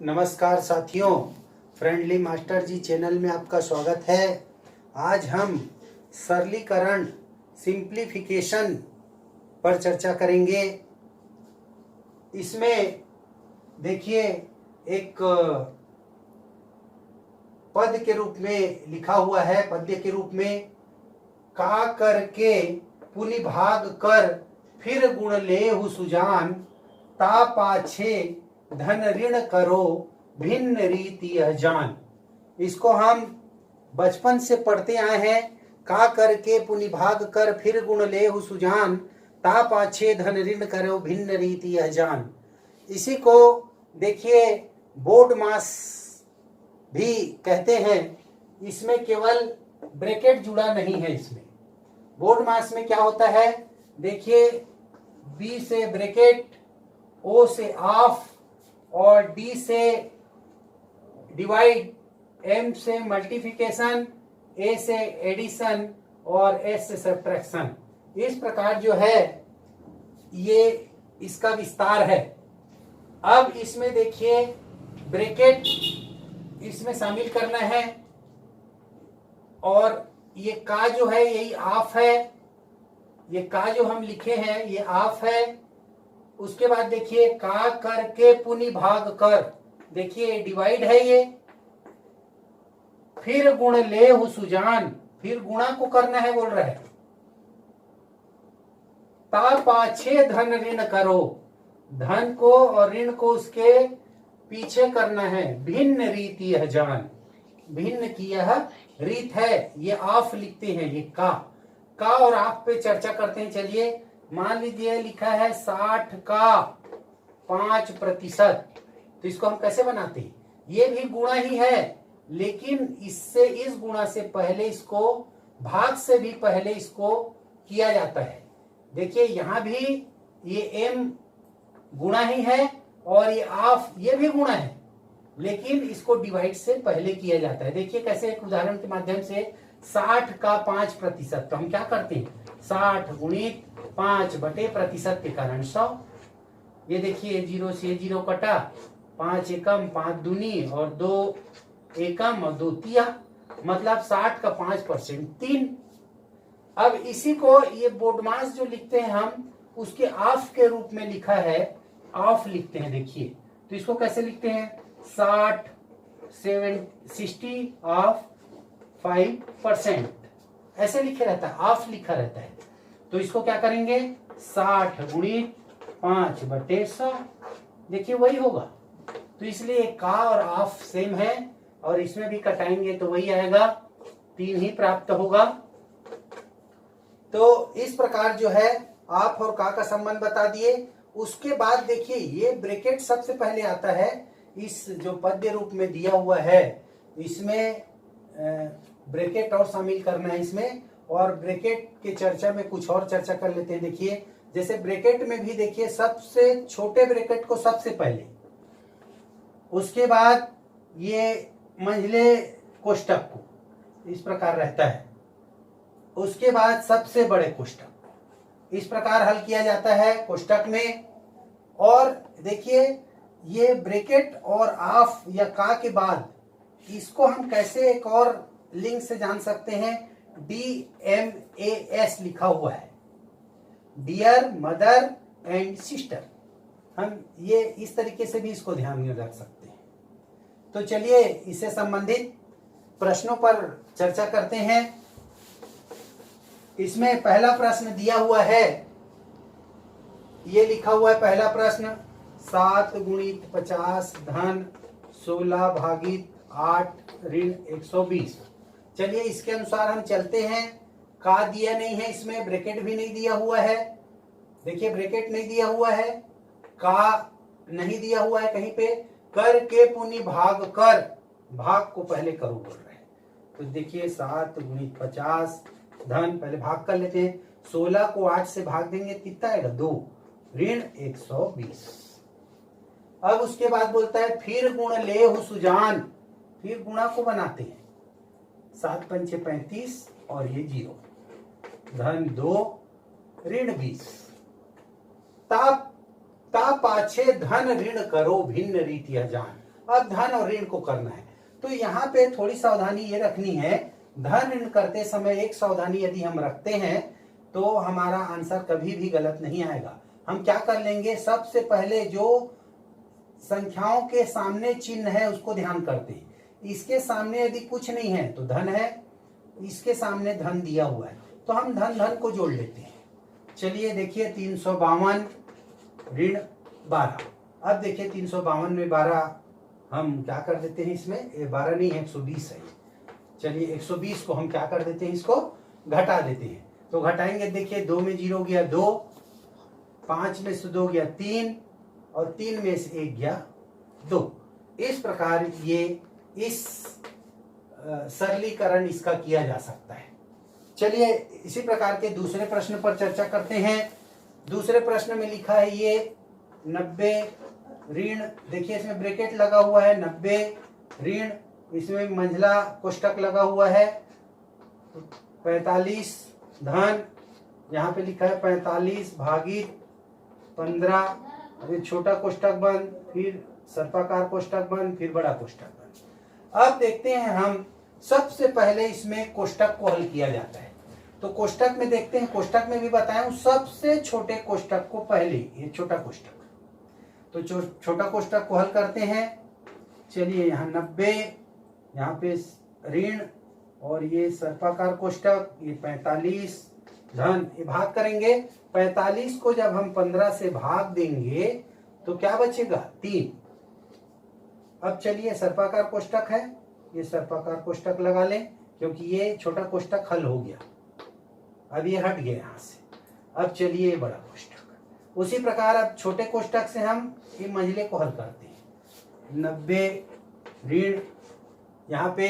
नमस्कार साथियों, friendly master जी channel में आपका स्वागत है। आज हम सरलीकरण सिंप्लीफिकेशन पर चर्चा करेंगे। इसमें देखिए एक पद के रूप में लिखा हुआ है, पद्य के रूप में, का करके पुनि भाग कर फिर गुण लेहु सुजान, ता पाछे धन ऋण करो भिन्न रीति यह जान। इसको हम बचपन से पढ़ते आए हैं। का करके पुनि भाग कर फिर गुण लेहु सुजान, ता पाछे धन ऋण करो भिन्न रीति यह जान। इसी को देखिए बोर्ड मास भी कहते हैं। इसमें केवल ब्रैकेट जुड़ा नहीं है। इसमें बोर्ड मास में क्या होता है, देखिए बी से ब्रैकेट, ओ से ऑफ और डी से डिवाइड, एम से मल्टीप्लिकेशन, ए से एडिशन और एस से सब्ट्रैक्शन। इस प्रकार जो है ये इसका विस्तार है। अब इसमें देखिए ब्रैकेट इसमें शामिल करना है और ये का जो है यही ऑफ है। ये का जो हम लिखे हैं ये ऑफ है। उसके बाद देखिए का करके पुनि भाग कर, देखिए डिवाइड है ये। फिर गुण लेहु सुजान, फिर गुणा को करना है बोल रहा है। ता पाछे धन ऋण करो, धन को और ऋण को उसके पीछे करना है। भिन्न रीति यह जान, भिन्न की यह रीत है। ये ऑफ लिखते हैं। ये का और ऑफ पे चर्चा करते हैं। चलिए मान लीजिए लिखा है 60 का 5%, तो इसको हम कैसे बनाते हैं? ये भी गुणा ही है, लेकिन इससे इस गुणा से पहले इसको भाग से भी पहले इसको किया जाता है। देखिए यहां भी ये m गुणा ही है और ये ऑफ ये भी गुणा है, लेकिन इसको डिवाइड से पहले किया जाता है। देखिए कैसे, एक उदाहरण के माध्यम से 60 का 5%, तो हम क्या करते हैं 60 गुणित 5/% के कारण 100। ये देखिए 0 से 0 कटा, 5 एकम 5 दूनी और 2 एकम और 2 तिया, मतलब 60 का 5% 3। अब इसी को ये बोर्डमास जो लिखते हैं हम, उसके ऑफ के रूप में लिखा है, ऑफ लिखते हैं। देखिए तो इसको कैसे लिखते हैं, 60 ऑफ 5%, ऐसे लिखे रहता है, ऑफ लिखा रहता है। तो इसको क्या करेंगे 60 गुणित 5/100, देखिए वही होगा। तो इसलिए का और ऑफ सेम है और इसमें भी कटाएंगे तो वही आएगा, 3 ही प्राप्त होगा। तो इस प्रकार जो है ऑफ और का संबंध बता दिए। उसके बाद देखिए ये ब्रैकेट सबसे पहले आता है। इस जो पद्य रूप में दिया हुआ है इसमें ब्रैकेट और शामिल करना है इसमें, और ब्रैकेट के चर्चा में कुछ और चर्चा कर लेते हैं। देखिए जैसे ब्रैकेट में भी देखिए सबसे छोटे ब्रैकेट को सबसे पहले, उसके बाद ये मंझले कोष्टक को, इस प्रकार रहता है। उसके बाद सबसे बड़े कोष्टक, इस प्रकार हल किया जाता है कोष्टक में। और देखिए ये ब्रैकेट और ऑफ या का के बाद इसको हम कैसे एक और लिंक से जान सकते हैं, DMAS लिखा हुआ है, डियर मदर एंड सिस्टर। हम ये इस तरीके से भी इसको ध्यान में रख सकते हैं। तो चलिए इससे संबंधित प्रश्नों पर चर्चा करते हैं। इसमें पहला प्रश्न दिया हुआ है, ये लिखा हुआ है पहला प्रश्न, 7 गुणित 50 धन 16 भागित 8 ऋण 120। चलिए इसके अनुसार हम चलते हैं। का दिया नहीं है, इसमें ब्रैकेट भी नहीं दिया हुआ है। देखिए ब्रैकेट नहीं दिया हुआ है, का नहीं दिया हुआ है कहीं पे। कर के पुनि भाग कर, भाग को पहले करो बोल रहे हैं। तो देखिए 7 गुणित 50 धन, पहले भाग कर लेते हैं। 16 को 8 से भाग देंगे कितना आएगा 2, ऋण 120। अब उसके बाद बोलता है फिर गुण लेहु सुजान, फिर गुणा को बनाते हैं। 7 पंचे 35 और ये 0, धन 2 ऋण 20। ता पाछे धन ऋण करो भिन्न रीतिया जान। अब धन और ऋण को करना है। तो यहाँ पे थोड़ी सावधानी ये रखनी है, धन ऋण करते समय एक सावधानी यदि हम रखते हैं तो हमारा आंसर कभी भी गलत नहीं आएगा। हम क्या कर लेंगे, सबसे पहले जो संख्याओं के सामने चिन्ह है उसको ध्यान करते हैं। इसके सामने यदि कुछ नहीं है तो धन है, इसके सामने धन दिया हुआ है तो हम धन धन को जोड़ लेते हैं। चलिए देखिए 352 ऋण 12। अब देखिए 352 में 12 हम क्या कर देते हैं, इसमें 12 नहीं 120 है। चलिए 120 को हम क्या कर देते हैं, इसको घटा देते हैं। तो घटाएंगे, देखिए 2 में 0 गया 2, 5 में से 2 गया 3 और 3 में से 1 गया 2। इस प्रकार ये इस सरलीकरण इसका किया जा सकता है। चलिए इसी प्रकार के दूसरे प्रश्न पर चर्चा करते हैं। दूसरे प्रश्न में लिखा है ये 90 ऋण, देखिए इसमें ब्रैकेट लगा हुआ है 90 ऋण, इसमें मंझला कोष्टक लगा हुआ है 45 धन, यहाँ पे लिखा है 45 भागित 15, अभी छोटा कोष्टक बंद, फिर सर्पाकार कोष्टक बंद, फिर बड़ा कोष्टक बंद। अब देखते हैं हम, सबसे पहले इसमें कोष्टक को हल किया जाता है। तो कोष्टक में देखते हैं, कोष्टक में भी बताया हूं सबसे छोटे कोष्टक को पहले, ये छोटा कोष्टक, तो छोटा कोष्टक को हल करते हैं। चलिए यहाँ 90, यहाँ पे ऋण और ये सर्पाकार कोष्टक, ये 45 धन, ये भाग करेंगे। 45 को जब हम 15 से भाग देंगे तो क्या बचेगा 3। अब चलिए सर्पाकार कोष्टक है, ये सर्पाकार कोष्टक लगा लें क्योंकि ये छोटा कोष्टक हल हो गया, अब ये हट गया यहाँ से। अब चलिए बड़ा कोष्टक, उसी प्रकार अब छोटे कोष्टक से हम ये मंझले को हल करते हैं। 90 ऋण, यहाँ पे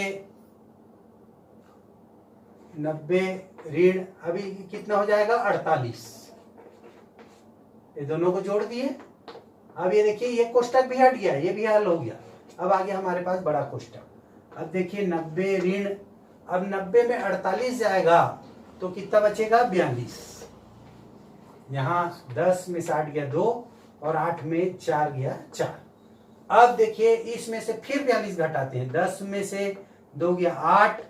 90 ऋण, अभी कितना हो जाएगा 48, ये दोनों को जोड़ दिए। अब ये देखिए ये कोष्टक भी हट गया, ये भी हल हो गया। अब आगे हमारे पास बड़ा कोष्टक। अब देखिए 90 ऋण, अब 90 में 48 जाएगा तो कितना बचेगा 42। यहाँ 10 में 60 गया 2 और 8 में 4 गया 4। अब देखिए इसमें से फिर 42 घटाते हैं, 10 में से 2 गया 8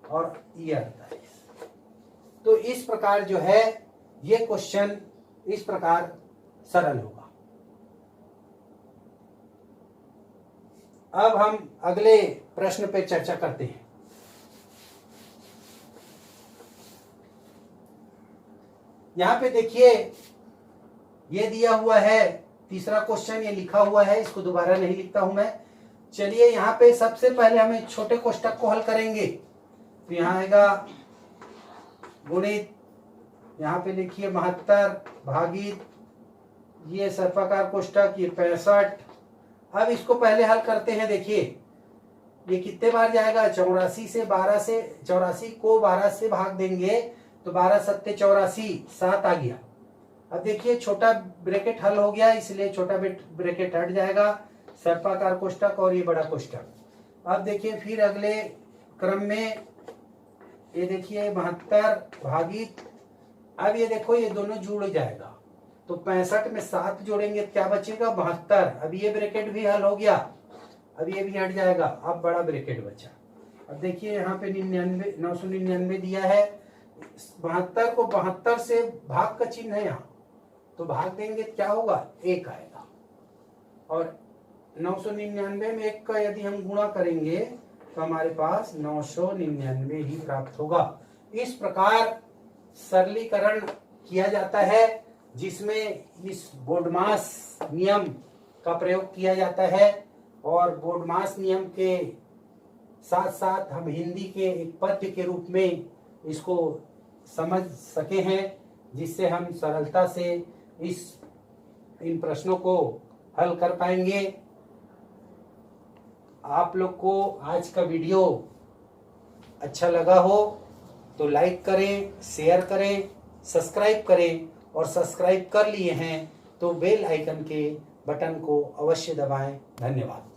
और ये 48। तो इस प्रकार जो है ये क्वेश्चन इस प्रकार सरल होगा। अब हम अगले प्रश्न पे चर्चा करते हैं। यहां पे देखिए ये दिया हुआ है तीसरा क्वेश्चन, ये लिखा हुआ है, इसको दोबारा नहीं लिखता हूं मैं। चलिए यहाँ पे सबसे पहले हमें छोटे कोष्टक को हल करेंगे। तो यहाँ आएगा गुणित, यहाँ पे लिखिए 72 भागित ये सर्पाकार कोष्टक, ये 65। अब इसको पहले हल करते हैं। देखिए ये कितने बार जाएगा, 84 से 12 से, 84 को 12 से भाग देंगे तो 12 सत्ते 84, 7 आ गया। अब देखिए छोटा ब्रैकेट हल हो गया, इसलिए छोटा ब्रैकेट हट जाएगा, सर्पाकार कोष्टक और ये बड़ा कोष्टक। अब देखिए फिर अगले क्रम में ये देखिए 72 भागित, अब ये देखो ये दोनों जुड़ जाएगा तो 65 में 7 जोड़ेंगे क्या बचेगा 72। अब ये ब्रैकेट भी हल हो गया, अब ये भी हट जाएगा, अब बड़ा ब्रैकेट बचा। अब देखिए यहाँ पे 999 दिया है, 72 को 72 से भाग का चिन्ह है यहाँ, तो भाग देंगे क्या होगा 1 आएगा, और 999 में 1 का यदि हम गुणा करेंगे तो हमारे पास 999 ही प्राप्त होगा। इस प्रकार सरलीकरण किया जाता है जिसमें इस बोडमास नियम का प्रयोग किया जाता है, और बोडमास नियम के साथ साथ हम हिंदी के एक पद्य के रूप में इसको समझ सके हैं, जिससे हम सरलता से इन प्रश्नों को हल कर पाएंगे। आप लोग को आज का वीडियो अच्छा लगा हो तो लाइक करें, शेयर करें, सब्सक्राइब करें, और सब्सक्राइब कर लिए हैं तो बेल आइकन के बटन को अवश्य दबाएं। धन्यवाद।